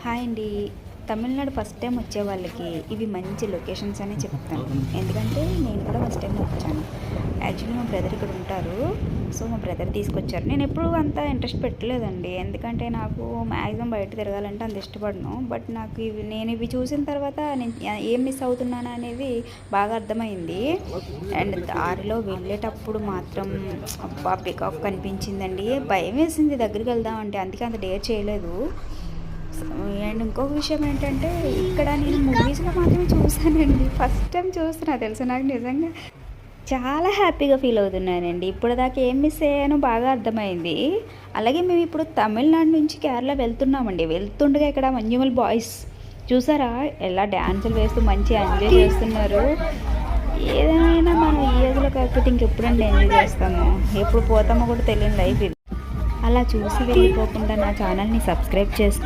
Hi అండి. Tamil Nadu first time వచ్చే వాళ్ళకి ఇవి మంచి లొకేషన్స్ అని చెప్తాను. ఎందుకంటే నేను కూడా ఫస్ట్ టైం వచ్చాను. యాక్చువల్లీ మా బ్రదర్ ఇక్కడ ఉంటారు. సో మా బ్రదర్ తీసుకొచ్చారు. నేను ఎప్పుడూ అంత ఇంట్రెస్ట్ పెట్టలేదండి. ఎందుకంటే నాకు మ్యాక్సిమం బయట తిరగాలంటే అంత ఇష్టపడను. బట్ నాకు నేను ఇవి చూసిన తర్వాత నేను ఏం మిస్ అవుతున్నాను అనేది బాగా అర్థమైంది. అండ్ దారిలో వెళ్ళేటప్పుడు మాత్రం అబ్బా పికాక్ కనిపించిందండి. భయం వేసింది దగ్గరికి వెళ్దామంటే, అందుకే అంత డేర్ చేయలేదు. అండ్ ఇంకొక విషయం ఏంటంటే, ఇక్కడ నేను మూవీస్లో మాత్రమే చూసానండి. ఫస్ట్ టైం చూస్తున్నా తెలుసు. నాకు నిజంగా చాలా హ్యాపీగా ఫీల్ అవుతున్నానండి. ఇప్పటిదాకా ఏం మిస్ అయ్యానో బాగా అర్థమైంది. అలాగే మేము ఇప్పుడు తమిళనాడు నుంచి కేరళ వెళ్తున్నామండి. వెళ్తుండగా ఇక్కడ మంజుమల్ బాయ్స్ చూసారా ఎలా డ్యాన్సులు వేస్తూ మంచిగా ఎంజాయ్ చేస్తున్నారు. ఏదైనా మనం ఈ ఏజ్లో కాకపోతే ఇంకెప్పుడండి ఎంజాయ్ చేస్తాము, ఎప్పుడు పోతామో కూడా తెలియని లైఫ్ ఇది. అలా చూసి వెళ్ళిపోకుండా నా ఛానల్ని సబ్స్క్రైబ్ చేసుకోండి.